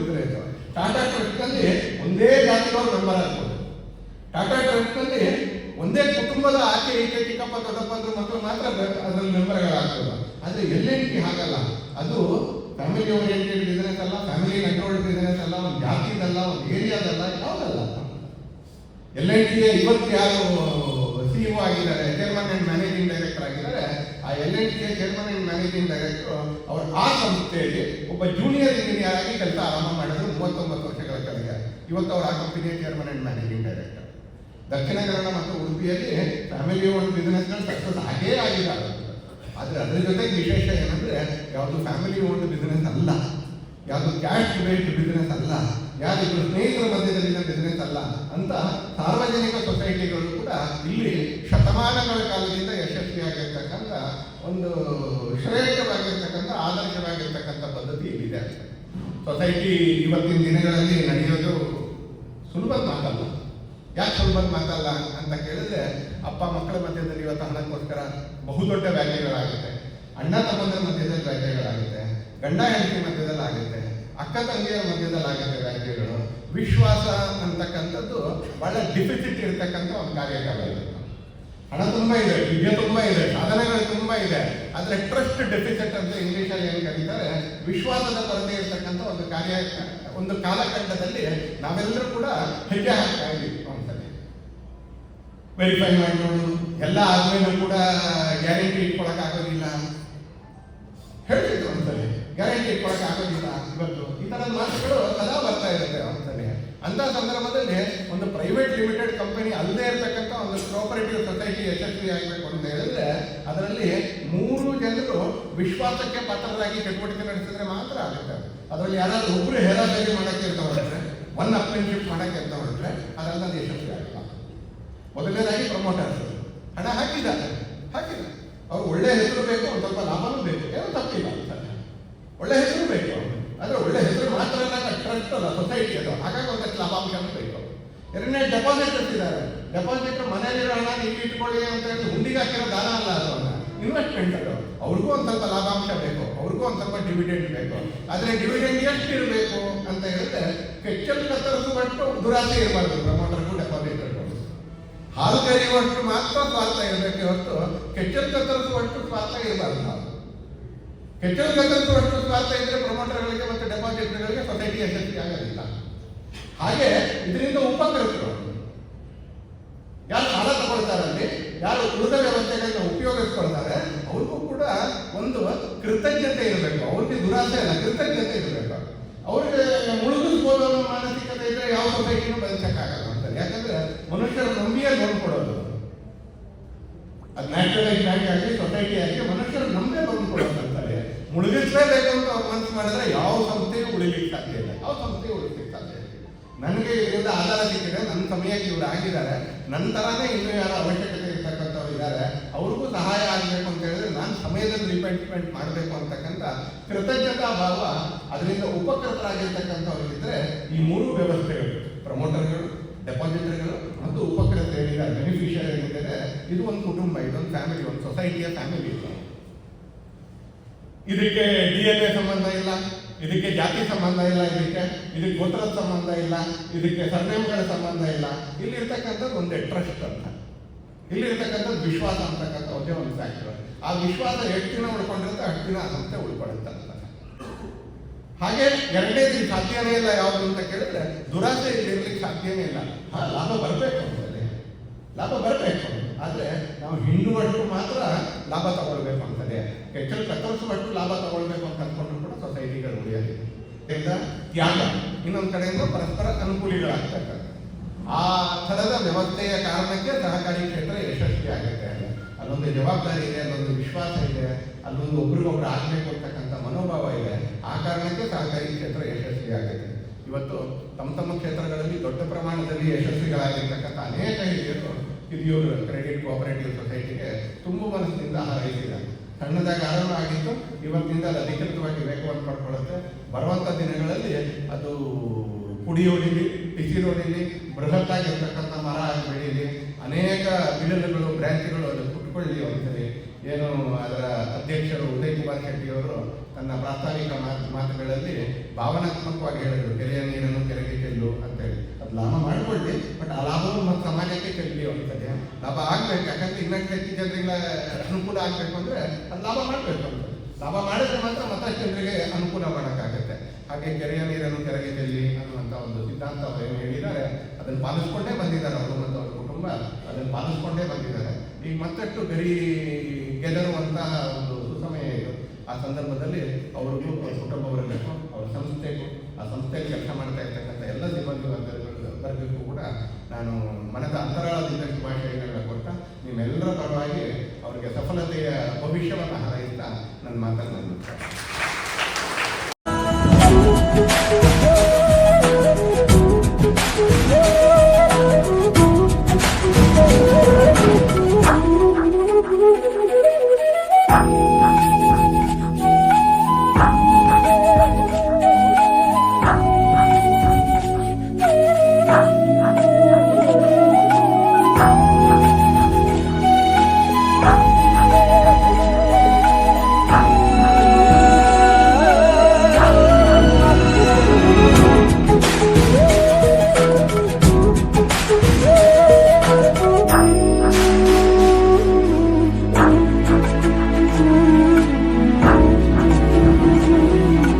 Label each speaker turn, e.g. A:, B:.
A: Business. Tata ಟ್ರಸ್ಟ್ನಲ್ಲಿ ಒಂದೇ ಜಾತಿಯವರು member ಆಗ್ಬೋದು. ಟಾಟಾ ಟ್ರಸ್ಟ್ನಲ್ಲಿ ಒಂದೇ ಕುಟುಂಬದ ಆಚೆ ಈಚೆ ಚಿಕ್ಕಪ್ಪ ದೊಡ್ಡಪ್ಪ ಅಂದ್ರೆ ಮಕ್ಕಳು ಮಾತ್ರ ಅದರಲ್ಲಿ ಮೆಂಬರ್ಗಳಾಗ್ತದೆ. ಆದರೆ LNT ಹಾಗಲ್ಲ. ಅದು ಫ್ಯಾಮಿಲಿ ಓರಿಯೆಂಟೆಡ್ ಬಿಸಿನೆಸ್ ಅಲ್ಲ, ಫ್ಯಾಮಿಲಿ ಕಂಟ್ರೋಲ್ಡ್ ಬಿಸಿನೆಸ್ ಅಲ್ಲ, ಒಂದು ಜಾತಿದಲ್ಲ, ಒಂದು ಏರಿಯಾದಲ್ಲ, ಯಾವುದಲ್ಲ. LNT ಇವತ್ತು ಯಾರು CEO ಆಗಿದ್ದಾರೆ, ಚೇರ್ಮನ್ ಅಂಡ್ ಮ್ಯಾನೇಜಿಂಗ್ ಡೈರೆಕ್ಟರ್ ಆಗಿದ್ದಾರೆ, ಆ LNT chairman and managing director ಅವರು ಆ ಸಂಸ್ಥೆಯಲ್ಲಿ ಒಬ್ಬ ಜೂನಿಯರ್ ಇಂಜಿನಿಯರ್ ಆಗಿ ಕೆಲಸ ಆರಂಭ ಮಾಡಿದ್ರು 39 ವರ್ಷಗಳ ಕೆಳಗೆ. ಇವತ್ತು ಅವರು ಆ ಕಂಪನಿಯ chairman and managing director. Dakshina Kannada ಮತ್ತು ಉಡುಪಿಯಲ್ಲಿ ಫ್ಯಾಮಿಲಿ ಓನ್ ಬಿಸಿನೆಸ್ಗಳು ಸಕ್ಸಸ್ ಆಗೇ ಆಗಿದ್ದಾರೆ. ಆದರೆ ಅದರ ಜೊತೆಗೆ ವಿಶೇಷ ಏನಂದ್ರೆ ಯಾವುದು ಫ್ಯಾಮಿಲಿ ಓನ್ ಬಿಸಿನೆಸ್ ಅಲ್ಲ, ಯಾವುದು ಕ್ಯಾಶ್ ಬೇಸ್ಡ್ ಬಿಸಿನೆಸ್ ಅಲ್ಲ, ಯಾರು ಸ್ನೇಹಿತರ ಮಧ್ಯದಲ್ಲಿನ ಬಿಸಿನೆಸ್ ಅಲ್ಲ ಅಂತ ಸಾರ್ವಜನಿಕ ಸೊಸೈಟಿಗಳು ಕೂಡ ಇಲ್ಲಿ ಶತಮಾನಗಳ ಕಾಲದಿಂದ ಯಶಸ್ವಿಯಾಗಿರ್ತಕ್ಕಂಥ ಒಂದು ಶ್ರೇಷ್ಠವಾಗಿರ್ತಕ್ಕಂಥ ಆದರ್ಶವಾಗಿರ್ತಕ್ಕಂಥ ಪದ್ಧತಿ ಇಲ್ಲಿದೆ. ಸೊಸೈಟಿ ಇವತ್ತಿನ ದಿನಗಳಲ್ಲಿ ನಡೆಯೋದು ಸುಲಭದ ಮಾತಲ್ಲ. ಯಾಕೆ ಸುಲಭದ ಮಾತಲ್ಲ ಅಂತ ಕೇಳಿದ್ರೆ, ಅಪ್ಪ ಮಕ್ಕಳ ಮಧ್ಯದಲ್ಲಿ ಇವತ್ತು ಹಣಕ್ಕೋಸ್ಕರ ಬಹುದೊಡ್ಡ ವ್ಯಾಜ್ಯಗಳಾಗುತ್ತೆ, ಅಣ್ಣ ತಮ್ಮಂದರ ಮಧ್ಯದಲ್ಲಿ ವ್ಯಾಜ್ಯಗಳಾಗುತ್ತೆ, ಗಂಡ ಹೆಂಡತಿ ಮಧ್ಯದಲ್ಲಿ ಆಗುತ್ತೆ, ಅಕ್ಕ ತಂಗಿಯರ ಮಧ್ಯದಲ್ಲಿ ಆಗುತ್ತೆ ವ್ಯಾಜ್ಯಗಳು. ವಿಶ್ವಾಸ ಅಂತಕ್ಕಂಥದ್ದು ಬಹಳ ಡಿಫಿಸಿಟ್ ಇರತಕ್ಕಂಥ ಒಂದು ಕಾರ್ಯಕಾಲ ಇದೆ. ಹಣ ತುಂಬ ಇದೆ, ವಿದ್ಯೆ ತುಂಬ ಇದೆ, ಸಾಧನೆಗಳು ತುಂಬ ಇದೆ, ಆದರೆ ಟ್ರಸ್ಟ್ ಡೆಫಿಸಿಟ್ ಅಂತ ಇಂಗ್ಲಿಷಲ್ಲಿ ಏನು ಕರೀತಾರೆ, ವಿಶ್ವಾಸದ ಕೊರತೆ ಇರತಕ್ಕಂಥ ಒಂದು ಕಾಲಖಂಡದಲ್ಲಿ ನಾವೆಲ್ಲರೂ ಕೂಡ ಹೆಜ್ಜೆ ಹಾಕ್ತಾ ಇದ್ದೀವಿ. ಒಂದ್ಸಲಿ ವೆರಿಫೈ ಮಾಡಿ ನೋಡು, ಎಲ್ಲ ಆದ್ಮೇಲೂ ಕೂಡ ಗ್ಯಾರಂಟಿ ಇಟ್ಕೊಳಕ್ಕಾಗೋದಿಲ್ಲ ಹೇಳ್ತಿದ್ರು. ಒಂದ್ಸಲಿ ಗ್ಯಾರಂಟಿ ಇಟ್ಕೊಳಕ್ಕಾಗೋದಿಲ್ಲ. ಇವತ್ತು ಈ ಥರದ ಮಾತುಗಳು ಸದಾ ಬರ್ತಾ ಇರುತ್ತೆ. ಒಂದ್ಸಲಿ ಅಂತ ಸಂದರ್ಭದಲ್ಲಿ ಒಂದು ಪ್ರೈವೇಟ್ ಲಿಮಿಟೆಡ್ ಕಂಪನಿ ಅಲ್ಲದೆ ಇರತಕ್ಕಂಥ ಒಂದು ಕೋಆಪರೇಟಿವ್ ಸೊಸೈಟಿ ಯಶಸ್ವಿ ಆಗಬೇಕು ಅಂತ ಹೇಳಿದ್ರೆ ಅದರಲ್ಲಿ 3 ಜನರು ವಿಶ್ವಾಸಕ್ಕೆ ಪಾತ್ರರಾಗಿ ಚಟುವಟಿಕೆ ನಡೆಸಿದ್ರೆ ಮಾತ್ರ ಆಗುತ್ತೆ. ಅದರಲ್ಲಿ ಯಾರಾದ್ರೂ ಒಬ್ರು ಹೇರಾಫೇರಿ ಮಾಡಕ್ಕೆ ಅಂತ ಹೊರಟ್ರೆ, ಒನ್ ಅಪ್ರೆಂಟಿಶಿಪ್ ಮಾಡಕ್ಕೆ ಅಂತ ಹೊರಟ್ರೆ ಅದೆಲ್ಲ ಯಶಸ್ವಿ ಆಗಲ್ಲ. ಮೊದಲನೇದಾಗಿ ಪ್ರಮೋಟರ್ಸ್ ಹಣ ಹಾಕಿದ್ದಾರೆ, ಅವ್ರು ಒಳ್ಳೆ ಹೆಸರು ಬೇಕು, ಒಂದು ಸ್ವಲ್ಪ ಲಾಭನೂ ಬೇಕು, ಏನೂ ತಪ್ಪಿಲ್ಲ. ಒಳ್ಳೆ ಹೆಸರು ಬೇಕು, ಆದರೆ ಒಳ್ಳೆ ಹೆಸರು ಮಾತ್ರ ಟ್ರಸ್ಟ್ ಅಲ್ಲ, ಸೊಸೈಟಿ ಅದು. ಹಾಗಾಗಿ ಒಂದಷ್ಟು ಲಾಭಾಂಶನೂ ಬೇಕು. ಎರಡನೇ ಡೆಪಾಸಿಟರ್ಸ್ ಇದ್ದಾರೆ. ಡೆಪಾಸಿಟರ್ ಮನೆಯಲ್ಲಿರೋ ಹಣ ನೀವು ಇಟ್ಕೊಳ್ಳಿ ಅಂತ ಹೇಳಿ ಹುಂಡಿಗೆ ಹಾಕಿರೋ ದಾನ ಅಲ್ಲ, ಅದು ಇನ್ವೆಸ್ಟ್ಮೆಂಟ್. ಅದು ಅವ್ರಿಗೂ ಒಂದು ಸ್ವಲ್ಪ ಲಾಭಾಂಶ ಬೇಕು, ಅವ್ರಿಗೂ ಒಂದು ಸ್ವಲ್ಪ ಡಿವಿಡೆಂಡ್ ಬೇಕು. ಆದರೆ ಡಿವಿಡೆಂಡ್ ಎಷ್ಟು ಇರಬೇಕು ಅಂತ ಹೇಳಿದ್ರೆ ಕೆಚ್ಚಲು ಕತ್ತರಿಸುವಷ್ಟು ದುರಾಸೆ ಇರಬಾರ್ದು. ಪ್ರಮೋಟರ್ಗೂ ಡೆಪಾಸಿಟರ್ಗೂ ಹಾಲು ಕರೆಯುವಷ್ಟು ಮಾತ್ರ ಸ್ವಾರ್ಥ ಇರಬೇಕು ಹೊರತು ಕೆಚ್ಚಲು ಕತ್ತರಿಸುವಷ್ಟು ಸ್ವಾರ್ಥ ಇರಬಾರ್ದು. ನಾವು ಕೆಚ್ಚಲು ಕತ್ತರಿಸುವಷ್ಟು ಸ್ವಾರ್ಥ ಇದ್ರೆ ಪ್ರಮೋಟರ್ಗಳಿಗೆ ಮತ್ತು ಡೆಪಾಸಿಟರ್ಗಳಿಗೆ ಸೊಸೈಟಿ ಯಶಸ್ವಿ ಆಗೋದಿಲ್ಲ. ಹಾಗೆ ಇದರಿಂದ ಉಪಕೃತರು ಯಾರು ಸಾಲ ತಗೊಳ್ತಾರಲ್ಲಿ, ಯಾರು ಉಳಿದ ವ್ಯವಸ್ಥೆಗಳನ್ನ ಉಪಯೋಗಿಸ್ಕೊಳ್ತಾರೆ, ಅವ್ರಿಗೂ ಕೂಡ ಒಂದು ಕೃತಜ್ಞತೆ ಇರಬೇಕು. ಅವ್ರಿಗೆ ದುರಾಸೆ ಅಲ್ಲ, ಕೃತಜ್ಞತೆ ಇರಬೇಕು. ಅವ್ರಿಗೆ ಮುಳುಗಿಸ್ಬೋದು ಅನ್ನೋ ಮಾನಸಿಕತೆ ಇದ್ರೆ ಯಾವ ಸೊಸೈಟಿನೂ ಬದುಕಕ್ಕಾಗಲ್ಲ ಅಂತಾರೆ. ಯಾಕಂದ್ರೆ ಮನುಷ್ಯರ ನಂಬಿಯೇ ಲೋನ್ ಕೊಡೋದು. ಅದು ನ್ಯಾಷನಲೈಸ್ ಬ್ಯಾಂಕ್ ಆಗಲಿ ಸೊಸೈಟಿ ಆಗಲಿ ಮನುಷ್ಯರ ನಂಬೇ ಲೋನ್ ಕೊಡೋದಂತಾರೆ. ಮುಳುಗಿಸ್ಲೇಬೇಕು ಅಂತ ಅವ್ರು ಮನಸ್ಸು ಮಾಡಿದ್ರೆ ಯಾವ ಸಂಸ್ಥೆಯೂ ಉಳಿಲಿಕ್ಕೆ ಸಾಧ್ಯ ಇಲ್ಲ, ಯಾವ ಸಂಸ್ಥೆಯೂ ಉಳಿಲಿಕ್ಕೆ ಸಾಧ್ಯ ಇಲ್ಲ. ನನಗೆ ಇದರಿಂದ ಆಧಾರ ಸಿಕ್ಕಿದೆ, ನನ್ನ ಸಮಯಕ್ಕೆ ಇವರು ಆಗಿದ್ದಾರೆ, ನಂತರನೇ ಇನ್ನೂ ಯಾರು ಅವಶ್ಯಕತೆ ಇರ್ತಕ್ಕಂಥವ್ರು ಇದ್ದಾರೆ, ಅವ್ರಿಗೂ ಸಹಾಯ ಆಗಬೇಕು ಅಂತ ಹೇಳಿದ್ರೆ ನಾನು ಸಮಯದಲ್ಲಿ ರಿಪೇಂಟ್ಮೆಂಟ್ ಮಾಡಬೇಕು ಅಂತಕ್ಕಂಥ ಕೃತಜ್ಞತಾ ಭಾವ ಅದರಿಂದ ಉಪಕೃತರಾಗಿರ್ತಕ್ಕಂಥವ್ರಿಗಿದ್ರೆ ಈ 3 ವ್ಯವಸ್ಥೆಗಳು, ಪ್ರಮೋಟರ್ಗಳು, ಡೆಪಾಸಿಟರ್ಗಳು ಮತ್ತು ಉಪಕೃತ ಏನಿದ್ದಾರೆ, ಬೆನಿಫಿಷಿಯರಿ ಏನಿದ್ದಾರೆ, ಇದು ಒಂದು ಕುಟುಂಬ, ಇದೊಂದು ಫ್ಯಾಮಿಲಿ, ಒಂದು ಸೊಸೈಟಿಯ ಫ್ಯಾಮಿಲಿ. ಇದಕ್ಕೆ DNA ಸಂಬಂಧ ಇಲ್ಲ, ಇದಕ್ಕೆ ಜಾತಿ ಸಂಬಂಧ ಇಲ್ಲ, ಇದಕ್ಕೆ ಗೋತ್ರದ ಸಂಬಂಧ ಇಲ್ಲ, ಇದಕ್ಕೆ ಸರ್ನೇಮ್ಗಳ ಸಂಬಂಧ ಇಲ್ಲ. ಇಲ್ಲಿರ್ತಕ್ಕಂಥದ್ದು ಒಂದೇ ಟ್ರಸ್ಟ್ ಅಂತ, ಇಲ್ಲಿರ್ತಕ್ಕಂಥದ್ದು ವಿಶ್ವಾಸ ಅಂತಕ್ಕಂಥ ಒಂದೇ ಒಂದು ಫ್ಯಾಕ್ಟರ್. ಆ ವಿಶ್ವಾಸ ಎಷ್ಟು ದಿನ ಉಳ್ಕೊಂಡಿರುತ್ತೆ ಅಷ್ಟು ದಿನ ಆ ಸಂಸ್ಥೆ ಉಳ್ಕೊಳ್ಳುತ್ತೆ ಅಂತ. ಹಾಗೆ ಎರಡನೇದು ಸಾಧ್ಯನೇ ಇಲ್ಲ ಯಾವುದು ಅಂತ ಕೇಳಿದ್ರೆ ದುರಾಸೆ ಇಲ್ಲಿರ್ಲಿಕ್ಕೆ ಸಾಧ್ಯನೇ ಇಲ್ಲ. ಲಾಭ ಬರಬೇಕು ಅಂತಲ್ಲಿ, ಲಾಭ ಬರಬೇಕು, ಆದರೆ ನಾವು ಹಿಂಡುವಷ್ಟು ಮಾತ್ರ ಲಾಭ ತಗೊಳ್ಬೇಕು ಅಂತದೆ. ಕೆಚ್ಚಲು ಕತ್ತರಿಸುವಷ್ಟು ಲಾಭ ತಗೊಳ್ಬೇಕು ಅಂತ ಅಂದ್ಕೊಂಡ್ರು ಕೂಡ ಸೊಸೈಟಿಗಳು ಉಳಿಯೋದಿಲ್ಲ. ತ್ಯಾಗ ಇನ್ನೊಂದು ಕಡೆಯಿಂದ ಪರಸ್ಪರ ಅನುಕೂಲಿಗಳಾಗ್ತಕ್ಕಂಥ ಆ ಥರದ ವ್ಯವಸ್ಥೆಯ ಕಾರಣಕ್ಕೆ ಸಹಕಾರಿ ಕ್ಷೇತ್ರ ಯಶಸ್ವಿ ಆಗುತ್ತೆ. ಅಲ್ಲೊಂದು ಜವಾಬ್ದಾರಿ ಇದೆ, ಅಲ್ಲೊಂದು ವಿಶ್ವಾಸ ಇದೆ, ಅಲ್ಲೊಂದು ಒಬ್ರಿಗೊಬ್ರು ಆಗಬೇಕು ಅಂತಕ್ಕಂಥ ಮನೋಭಾವ ಇದೆ. ಆ ಕಾರಣಕ್ಕೆ ಸಹಕಾರಿ ಕ್ಷೇತ್ರ ಯಶಸ್ವಿ ಆಗುತ್ತೆ. ಇವತ್ತು ತಮ್ಮ ಕ್ಷೇತ್ರಗಳಲ್ಲಿ ದೊಡ್ಡ ಪ್ರಮಾಣದಲ್ಲಿ ಯಶಸ್ವಿಗಳಾಗಿರ್ತಕ್ಕಂಥ ಅನೇಕ ಹಿರಿಯರು ಕ್ರೆಡಿಟ್ ಕೋಆಪರೇಟಿವ್ ಸೊಸೈಟಿಗೆ ತುಂಬ ಮನಸ್ಸಿನಿಂದ ಹಾರೈಸಿದ್ದಾರೆ. ಸಣ್ಣದಾಗಿ ಆರಂಭ ಆಗಿತ್ತು, ಇವತ್ತಿನಿಂದ ಅದು ಅಧಿಕೃತವಾಗಿ ವೇಗವನ್ನು ಪಡ್ಕೊಳ್ಳುತ್ತೆ. ಬರುವಂಥ ದಿನಗಳಲ್ಲಿ ಅದು ಪುಡಿ ಹೊಡಿಲಿ, ಬಿಸಿ ಹೊಡಿಲಿ, ಬೃಹತ್ತಾಗಿರ್ತಕ್ಕಂಥ ಮರ ಆಗಿ ಬೆಳೀಲಿ, ಅನೇಕ ಬಿಡಲುಗಳು, ಬ್ರ್ಯಾಂಚ್ಗಳು ಅದು ಕುಟ್ಕೊಳ್ಳಿ ಅಂತೇಳಿ ಏನು ಅದರ ಅಧ್ಯಕ್ಷರು ಉದಯ್ ಕುಮಾರ್ ಶೆಟ್ಟಿಯವರು ತನ್ನ ಪ್ರಾಸ್ತಾವಿಕ ಮಾತುಗಳಲ್ಲಿ ಭಾವನಾತ್ಮಕವಾಗಿ ಹೇಳಿದರು, ಕೆರೆಯ ನೀರನ್ನು ಕೆರೆಗೆ ಚೆಲ್ಲು ಅಂತೇಳಿ. ಅದು ಲಾಭ ಮಾಡಿಕೊಳ್ಳಿ, ಬಟ್ ಆ ಲಾಭವನ್ನು ಮತ್ತು ಸಮಾಜಕ್ಕೆ ಚೆಲ್ಲಿ ಹೋಗ್ತದೆ. ಲಾಭ ಆಗ್ಬೇಕು, ಯಾಕಂದ್ರೆ ಇನ್ನಷ್ಟು ಹೆಚ್ಚು ಜನರಿಗೆ ಅನುಕೂಲ ಆಗಬೇಕು ಅಂದರೆ ಅದು ಲಾಭ ಮಾಡಬೇಕು ಅಂತ. ಲಾಭ ಮಾಡಿದ್ರೆ ಮಾತ್ರ ಮತ್ತಷ್ಟು ಜನರಿಗೆ ಅನುಕೂಲ ಮಾಡೋಕ್ಕಾಗತ್ತೆ. ಹಾಗೆ ಕೆರೆಯ ನೀರನ್ನು ಕೆರೆಗೆ ಚೆಲ್ಲಿ ಅನ್ನುವಂಥ ಒಂದು ಸಿದ್ಧಾಂತ ಅವರು ಏನು ಹೇಳಿದ್ದಾರೆ ಅದನ್ನು ಪಾಲಿಸ್ಕೊಂಡೇ ಬಂದಿದ್ದಾರೆ. ಅವರು ಮತ್ತು ಅವರ ಕುಟುಂಬ ಅದನ್ನು ಪಾಲಿಸ್ಕೊಂಡೇ ಬಂದಿದ್ದಾರೆ. ಈಗ ಮತ್ತಷ್ಟು ಗರಿ ಗೆದರುವಂತಹ ಒಂದು ಸುಸಮಯ ಇದು. ಆ ಸಂದರ್ಭದಲ್ಲಿ ಅವ್ರಿಗೂ ಅವ್ರ ಕುಟುಂಬ ಬರಬೇಕು, ಅವ್ರ ಸಂಸ್ಥೆಗೂ, ಆ ಸಂಸ್ಥೆಯಲ್ಲಿ ಕೆಲಸ ಮಾಡ್ತಾ ಇರ್ತಕ್ಕಂಥ ಎಲ್ಲ ಸಿಬ್ಬಂದಿ ವರ್ಗಕ್ಕೂ ಕೂಡ ನಾನು ಮನದ ಅಂತರಾಳದಿಂದ ಶುಭಾಶಯಗಳನ್ನ ಕೊಡ್ತಾ ನಿಮ್ಮೆಲ್ಲರ ಪರವಾಗಿ ಅವರಿಗೆ ಸಫಲತೆಯ ಭವಿಷ್ಯವನ್ನು ಹಾರೈಸ್ತಾ ನನ್ನ ಮಾತನ್ನು